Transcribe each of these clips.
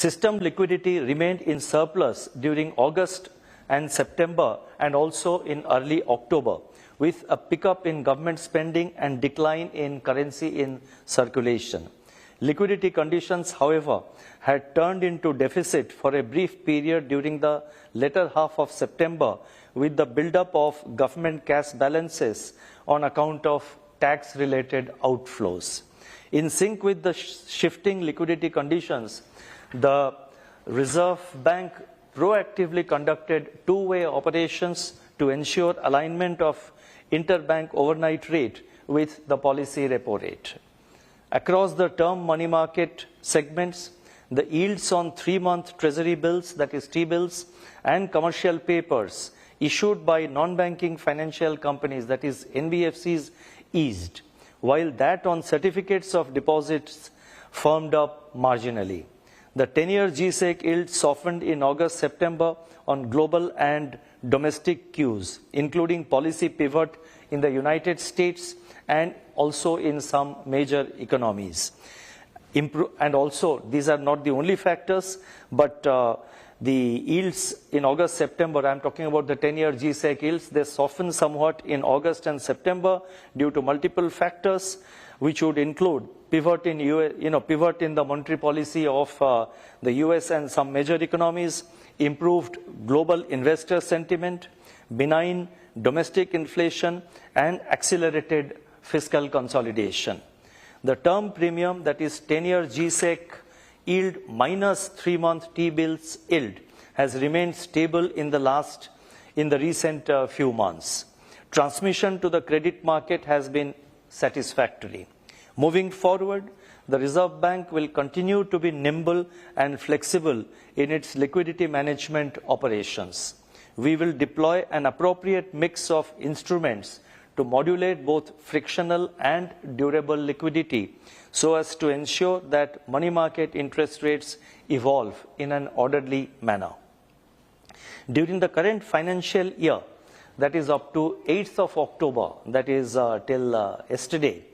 System liquidity remained in surplus during August and September and also in early October, with a pickup in government spending and decline in currency in circulation. Liquidity conditions, however, had turned into deficit for a brief period during the latter half of September, with the build-up of government cash balances on account of tax-related outflows. In sync with the shifting liquidity conditions, the Reserve Bank proactively conducted two-way operations to ensure alignment of interbank overnight rate with the policy repo rate. Across the term money market segments, the yields on 3-month treasury bills, that is T-bills, and commercial papers issued by non-banking financial companies, that is NBFCs, eased, while that on certificates of deposits firmed up marginally. The 10-year G-Sec yield softened in August-September on global and domestic cues, including policy pivot in the United States and also in some major economies. And also, these are not the only factors, but the yields in August-September, I'm talking about the 10-year G-Sec yields, they softened somewhat in August and September due to multiple factors, which would include pivot in the monetary policy of the US and some major economies, improved global investor sentiment, benign domestic inflation, and accelerated fiscal consolidation. The term premium, that is 10-year G-Sec yield minus 3-month T-bills yield, has remained stable in the recent few months. Transmission to the credit market has been satisfactory. Moving forward, the Reserve Bank will continue to be nimble and flexible in its liquidity management operations. We will deploy an appropriate mix of instruments to modulate both frictional and durable liquidity so as to ensure that money market interest rates evolve in an orderly manner. During the current financial year, that is up to 8th of October, that is till yesterday,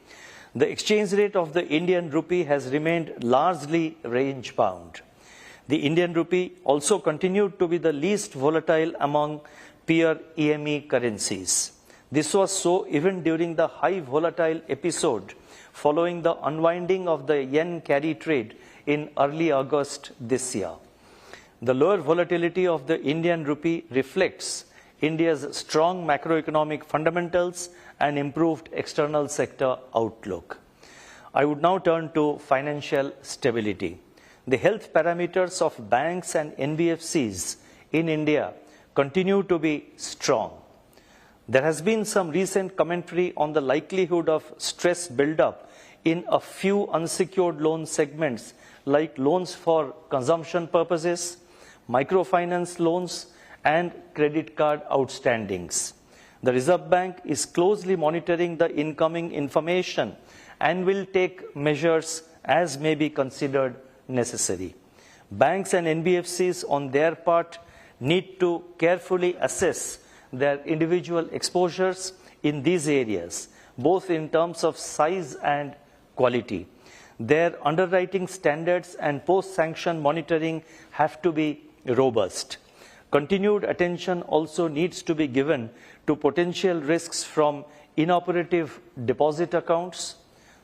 the exchange rate of the Indian rupee has remained largely range-bound. The Indian rupee also continued to be the least volatile among peer EME currencies. This was so even during the high volatile episode following the unwinding of the yen carry trade in early August this year. The lower volatility of the Indian rupee reflects India's strong macroeconomic fundamentals and improved external sector outlook. I would now turn to financial stability. The health parameters of banks and NBFCs in India continue to be strong. There has been some recent commentary on the likelihood of stress build-up in a few unsecured loan segments like loans for consumption purposes, microfinance loans, and credit card outstandings. The Reserve Bank is closely monitoring the incoming information and will take measures as may be considered necessary. Banks and NBFCs on their part need to carefully assess their individual exposures in these areas, both in terms of size and quality. Their underwriting standards and post-sanction monitoring have to be robust. Continued attention also needs to be given to potential risks from inoperative deposit accounts,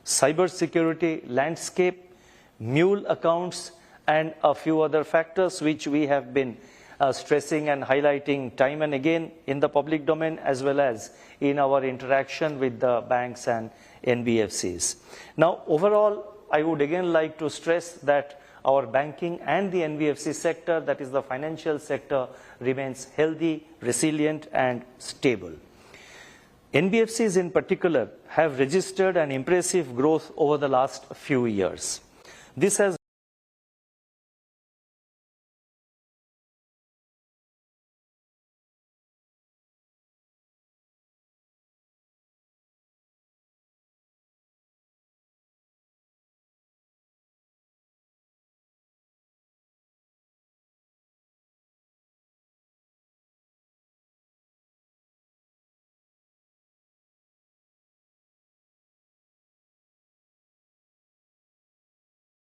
cybersecurity landscape, mule accounts, and a few other factors which we have been stressing and highlighting time and again in the public domain as well as in our interaction with the banks and NBFCs. Now, overall, I would again like to stress that our banking and the NBFC sector, that is the financial sector, remains healthy, resilient, and stable. NBFCs in particular have registered an impressive growth over the last few years. This has